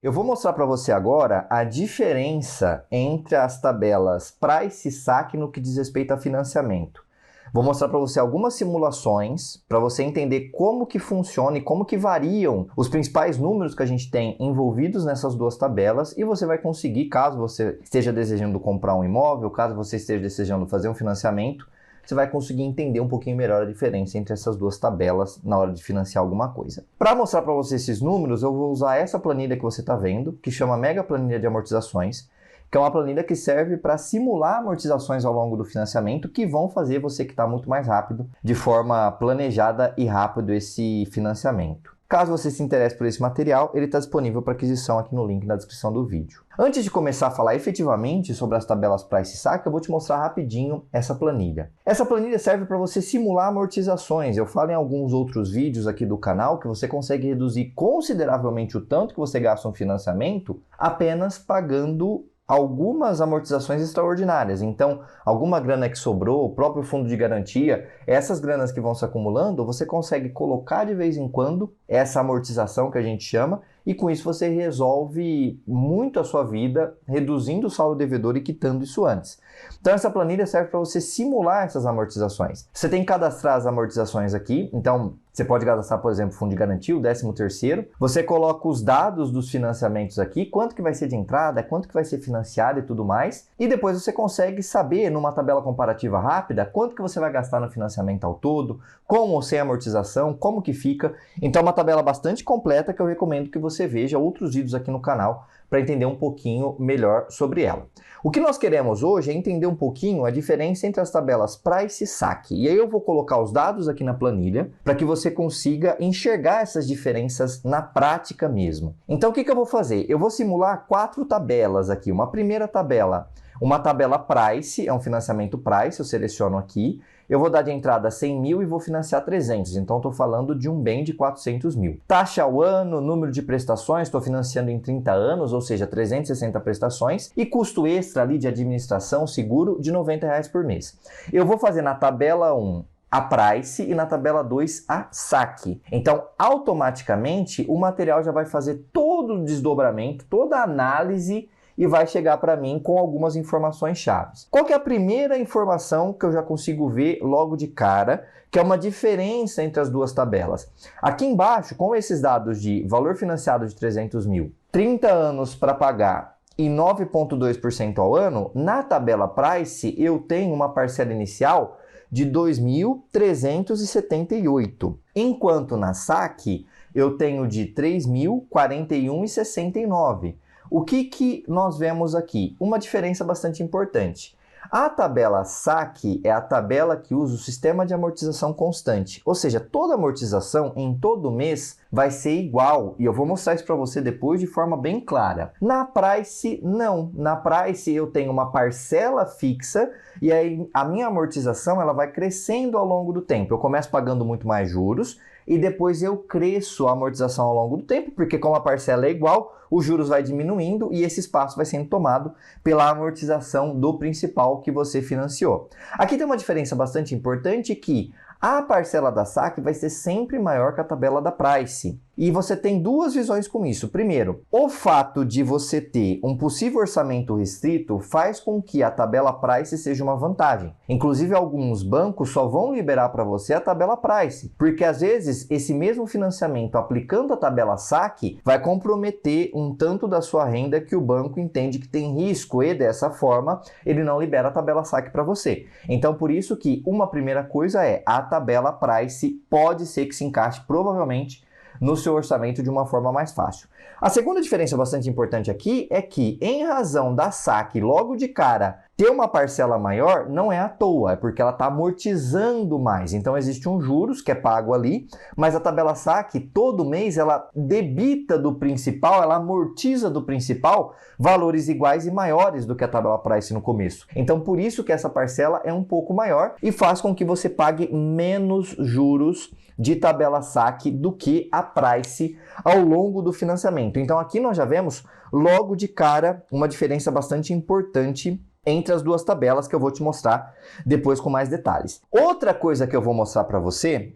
Eu vou mostrar para você agora a diferença entre as tabelas Price e Saque no que diz respeito a financiamento. Vou mostrar para você algumas simulações para você entender como que funciona e como que variam os principais números que a gente tem envolvidos nessas duas tabelas, e você vai conseguir, caso você esteja desejando comprar um imóvel, caso você esteja desejando fazer um financiamento, você vai conseguir entender um pouquinho melhor a diferença entre essas duas tabelas na hora de financiar alguma coisa. Para mostrar para você esses números, eu vou usar essa planilha que você está vendo, que chama Mega Planilha de Amortizações, que é uma planilha que serve para simular amortizações ao longo do financiamento que vão fazer você quitar muito mais rápido, de forma planejada e rápido, esse financiamento. Caso você se interesse por esse material, ele está disponível para aquisição aqui no link na descrição do vídeo. Antes de começar a falar efetivamente sobre as tabelas Price e Saque, eu vou te mostrar rapidinho essa planilha. Essa planilha serve para você simular amortizações. Eu falo em alguns outros vídeos aqui do canal que você consegue reduzir consideravelmente o tanto que você gasta no financiamento apenas pagando algumas amortizações extraordinárias. Então, alguma grana que sobrou, o próprio fundo de garantia, essas granas que vão se acumulando, você consegue colocar de vez em quando essa amortização que a gente chama, e com isso você resolve muito a sua vida, reduzindo o saldo devedor e quitando isso antes. Então essa planilha serve para você simular essas amortizações. Você tem que cadastrar as amortizações aqui, então você pode cadastrar, por exemplo, fundo de garantia, o 13º. Você coloca os dados dos financiamentos aqui, quanto que vai ser de entrada, quanto que vai ser financiado e tudo mais. E depois você consegue saber, numa tabela comparativa rápida, quanto que você vai gastar no financiamento ao todo, com ou sem amortização, como que fica. Então é uma tabela bastante completa que eu recomendo que você veja outros vídeos aqui no canal para entender um pouquinho melhor sobre ela. O que nós queremos hoje é entender um pouquinho a diferença entre as tabelas Price e Saque. E aí eu vou colocar os dados aqui na planilha para que você consiga enxergar essas diferenças na prática mesmo. Então o que eu vou fazer? Eu vou simular 4 tabelas aqui. Uma primeira tabela, uma tabela Price, é um financiamento Price, eu seleciono aqui. Eu vou dar de entrada 100 mil e vou financiar 300, então estou falando de um bem de 400 mil. Taxa ao ano, número de prestações, estou financiando em 30 anos, ou seja, 360 prestações, e custo extra ali de administração, seguro, de R$90 por mês. Eu vou fazer na tabela 1 a Price e na tabela 2 a Saque. Então, automaticamente, o material já vai fazer todo o desdobramento, toda a análise e vai chegar para mim com algumas informações chaves. Qual que é a primeira informação que eu já consigo ver logo de cara, que é uma diferença entre as duas tabelas? Aqui embaixo, com esses dados de valor financiado de 300 mil, 30 anos para pagar e 9,2% ao ano, na tabela Price eu tenho uma parcela inicial de 2.378, enquanto na Saque eu tenho de 3.041,69. O que nós vemos aqui? Uma diferença bastante importante. A tabela Saque é a tabela que usa o sistema de amortização constante, ou seja, toda amortização em todo mês vai ser igual, e eu vou mostrar isso para você depois de forma bem clara. Na Price, não. Na Price eu tenho uma parcela fixa e aí a minha amortização ela vai crescendo ao longo do tempo. Eu começo pagando muito mais juros e depois eu cresço a amortização ao longo do tempo, porque como a parcela é igual, os juros vai diminuindo e esse espaço vai sendo tomado pela amortização do principal que você financiou. Aqui tem uma diferença bastante importante que a parcela da Saque vai ser sempre maior que a tabela da Price. E você tem duas visões com isso. Primeiro, o fato de você ter um possível orçamento restrito faz com que a tabela Price seja uma vantagem. Inclusive, alguns bancos só vão liberar para você a tabela Price, porque às vezes esse mesmo financiamento aplicando a tabela Saque vai comprometer um tanto da sua renda que o banco entende que tem risco e dessa forma ele não libera a tabela Saque para você. Então, por isso que uma primeira coisa é a tabela Price pode ser que se encaixe provavelmente no seu orçamento de uma forma mais fácil. A segunda diferença bastante importante aqui é que, em razão da Saque logo de cara ter uma parcela maior, não é à toa, é porque ela está amortizando mais. Então existe um juros que é pago ali, mas a tabela Saque todo mês ela debita do principal, ela amortiza do principal valores iguais e maiores do que a tabela Price no começo. Então por isso que essa parcela é um pouco maior e faz com que você pague menos juros de tabela Saque do que a Price ao longo do financiamento. Então aqui nós já vemos logo de cara uma diferença bastante importante entre as duas tabelas que eu vou te mostrar depois com mais detalhes. Outra coisa que eu vou mostrar para você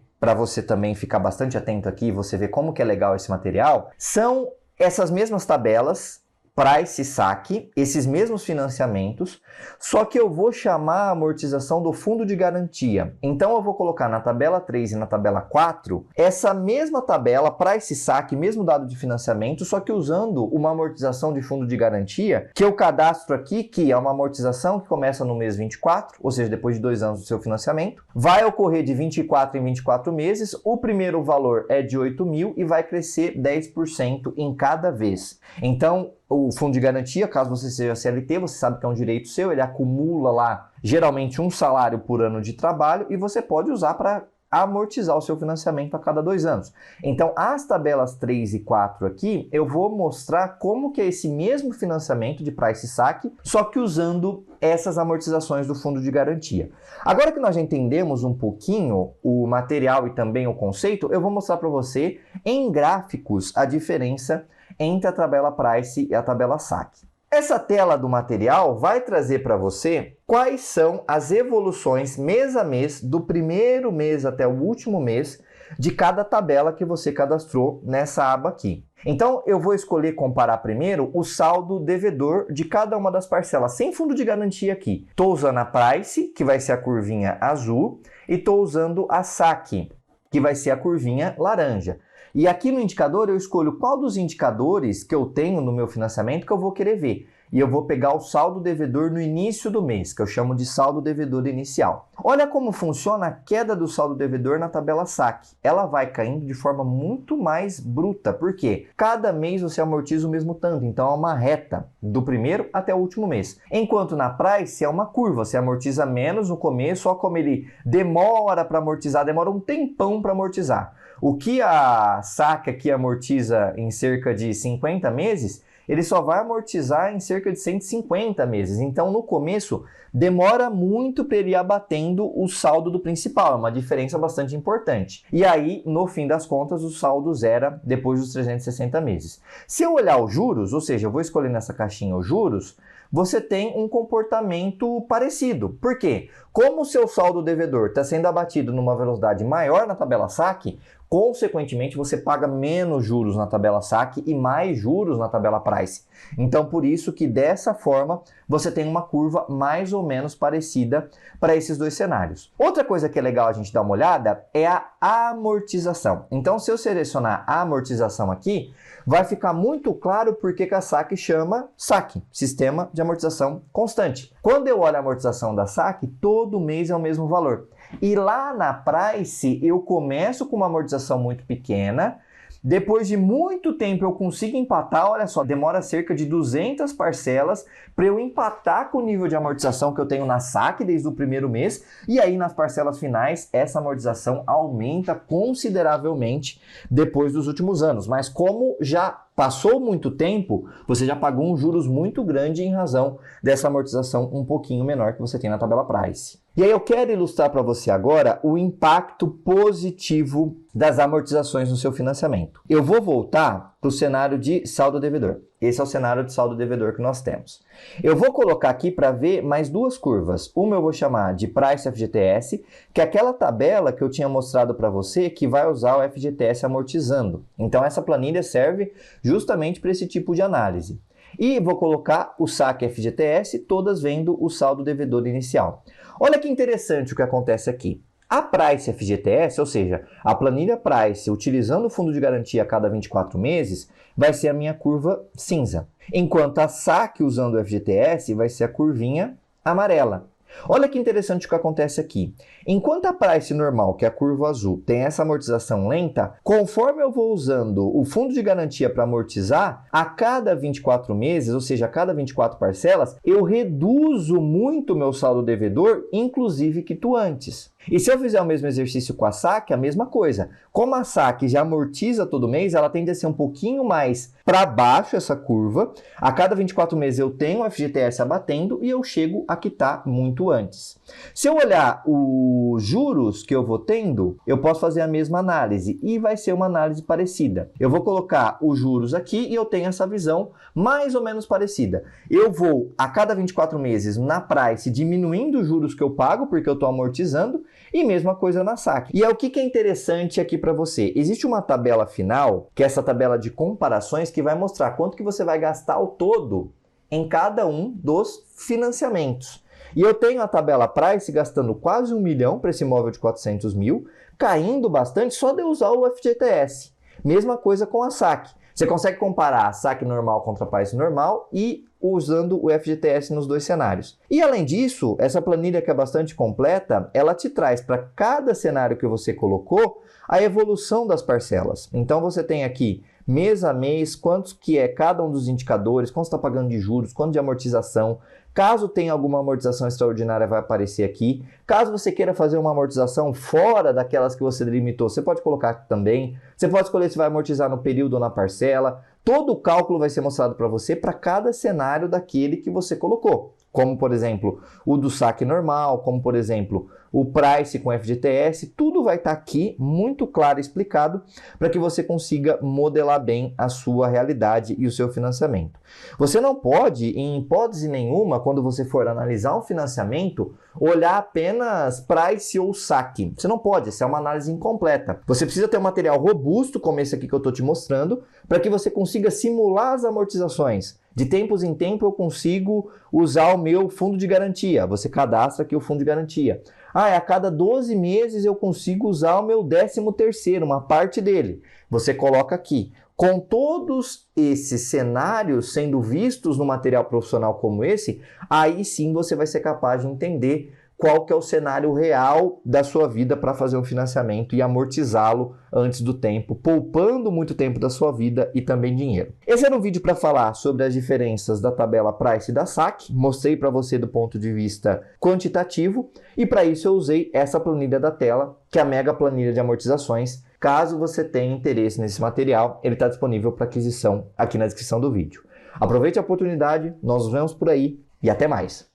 também ficar bastante atento aqui e você ver como que é legal esse material, são essas mesmas tabelas, price e saque, esses mesmos financiamentos, só que eu vou chamar a amortização do fundo de garantia. Então eu vou colocar na tabela 3 e na tabela 4 essa mesma tabela, price e saque, mesmo dado de financiamento, só que usando uma amortização de fundo de garantia, que eu cadastro aqui, que é uma amortização que começa no mês 24, ou seja, depois de 2 anos do seu financiamento, vai ocorrer de 24 em 24 meses, o primeiro valor é de 8 mil e vai crescer 10% em cada vez. Então, o fundo de garantia, caso você seja CLT, você sabe que é um direito seu, ele acumula lá geralmente um salário por ano de trabalho e você pode usar para amortizar o seu financiamento a cada 2 anos. Então, as tabelas 3 e 4 aqui, eu vou mostrar como que é esse mesmo financiamento de price e saque, só que usando essas amortizações do fundo de garantia. Agora que nós já entendemos um pouquinho o material e também o conceito, eu vou mostrar para você em gráficos a diferença entre a tabela price e a tabela saque. Essa tela do material vai trazer para você quais são as evoluções mês a mês, do primeiro mês até o último mês, de cada tabela que você cadastrou nessa aba aqui. Então, eu vou escolher comparar primeiro o saldo devedor de cada uma das parcelas, sem fundo de garantia aqui. Estou usando a price, que vai ser a curvinha azul, e estou usando a saque, que vai ser a curvinha laranja. E aqui no indicador eu escolho qual dos indicadores que eu tenho no meu financiamento que eu vou querer ver. E eu vou pegar o saldo devedor no início do mês, que eu chamo de saldo devedor inicial. Olha como funciona a queda do saldo devedor na tabela saque. Ela vai caindo de forma muito mais bruta, porque cada mês você amortiza o mesmo tanto, então é uma reta, do primeiro até o último mês. Enquanto na price é uma curva, você amortiza menos no começo, só como ele demora para amortizar, demora um tempão para amortizar. O que a saque aqui amortiza em cerca de 50 meses, ele só vai amortizar em cerca de 150 meses. Então, no começo, demora muito para ele ir abatendo o saldo do principal. É uma diferença bastante importante. E aí, no fim das contas, o saldo zera depois dos 360 meses. Se eu olhar os juros, ou seja, eu vou escolher nessa caixinha os juros, você tem um comportamento parecido. Por quê? Como o seu saldo devedor está sendo abatido numa velocidade maior na tabela saque, consequentemente, você paga menos juros na tabela saque e mais juros na tabela price. Então, por isso que dessa forma, você tem uma curva mais ou menos parecida para esses dois cenários. Outra coisa que é legal a gente dar uma olhada é a amortização. Então, se eu selecionar a amortização aqui, vai ficar muito claro porque que a saque chama saque, Sistema de Amortização Constante. Quando eu olho a amortização da saque, todo mês é o mesmo valor. E lá na price, eu começo com uma amortização muito pequena, depois de muito tempo eu consigo empatar, olha só, demora cerca de 200 parcelas para eu empatar com o nível de amortização que eu tenho na saque desde o primeiro mês, e aí nas parcelas finais essa amortização aumenta consideravelmente depois dos últimos anos. Mas como já passou muito tempo, você já pagou um juros muito grande em razão dessa amortização um pouquinho menor que você tem na tabela price. E aí eu quero ilustrar para você agora o impacto positivo das amortizações no seu financiamento. Eu vou voltar para o cenário de saldo devedor. Esse é o cenário de saldo devedor que nós temos. Eu vou colocar aqui para ver mais duas curvas. Uma eu vou chamar de Price FGTS, que é aquela tabela que eu tinha mostrado para você que vai usar o FGTS amortizando. Então essa planilha serve justamente para esse tipo de análise. E vou colocar o saque FGTS, todas vendo o saldo devedor inicial. Olha que interessante o que acontece aqui. A Price FGTS, ou seja, a planilha Price utilizando o fundo de garantia a cada 24 meses, vai ser a minha curva cinza. Enquanto a saque usando o FGTS vai ser a curvinha amarela. Olha que interessante o que acontece aqui. Enquanto a price normal, que é a curva azul, tem essa amortização lenta, conforme eu vou usando o fundo de garantia para amortizar, a cada 24 meses, ou seja, a cada 24 parcelas, eu reduzo muito o meu saldo devedor, inclusive quito antes. E se eu fizer o mesmo exercício com a saque, a mesma coisa. Como a saque já amortiza todo mês, ela tende a ser um pouquinho mais para baixo essa curva. A cada 24 meses eu tenho o FGTS abatendo e eu chego a quitar muito antes. Se eu olhar os juros que eu vou tendo, eu posso fazer a mesma análise e vai ser uma análise parecida. Eu vou colocar os juros aqui e eu tenho essa visão mais ou menos parecida. Eu vou, a cada 24 meses, na price, diminuindo os juros que eu pago, porque eu estou amortizando, E mesma coisa na saque. E é o que é interessante aqui para você. Existe uma tabela final, que é essa tabela de comparações, que vai mostrar quanto que você vai gastar ao todo em cada um dos financiamentos. E eu tenho a tabela Price gastando quase 1 milhão para esse imóvel de 400 mil, caindo bastante só de eu usar o FGTS. Mesma coisa com a saque. Você consegue comparar a saque normal contra a Price normal e usando o FGTS nos dois cenários. E além disso, essa planilha que é bastante completa, ela te traz para cada cenário que você colocou a evolução das parcelas. Então você tem aqui mês a mês, quantos que é cada um dos indicadores, quanto está pagando de juros, quanto de amortização. Caso tenha alguma amortização extraordinária, vai aparecer aqui. Caso você queira fazer uma amortização fora daquelas que você delimitou, você pode colocar aqui também. Você pode escolher se vai amortizar no período ou na parcela. Todo o cálculo vai ser mostrado para você para cada cenário daquele que você colocou. Como, por exemplo, o do saque normal, como, por exemplo, o Price com FGTS, tudo vai estar aqui muito claro e explicado para que você consiga modelar bem a sua realidade e o seu financiamento. Você não pode, em hipótese nenhuma, quando você for analisar um financiamento, olhar apenas Price ou saque. Você não pode, essa é uma análise incompleta. Você precisa ter um material robusto, como esse aqui que eu estou te mostrando, para que você consiga simular as amortizações. De tempos em tempo eu consigo usar o meu fundo de garantia. Você cadastra aqui o fundo de garantia. A cada 12 meses eu consigo usar o meu 13º, uma parte dele. Você coloca aqui. Com todos esses cenários sendo vistos no material profissional como esse, aí sim você vai ser capaz de entender qual que é o cenário real da sua vida para fazer um financiamento e amortizá-lo antes do tempo, poupando muito tempo da sua vida e também dinheiro. Esse era um vídeo para falar sobre as diferenças da tabela Price e da saque. Mostrei para você do ponto de vista quantitativo e para isso eu usei essa planilha da tela, que é a mega planilha de amortizações. Caso você tenha interesse nesse material, ele está disponível para aquisição aqui na descrição do vídeo. Aproveite a oportunidade, nós nos vemos por aí e até mais!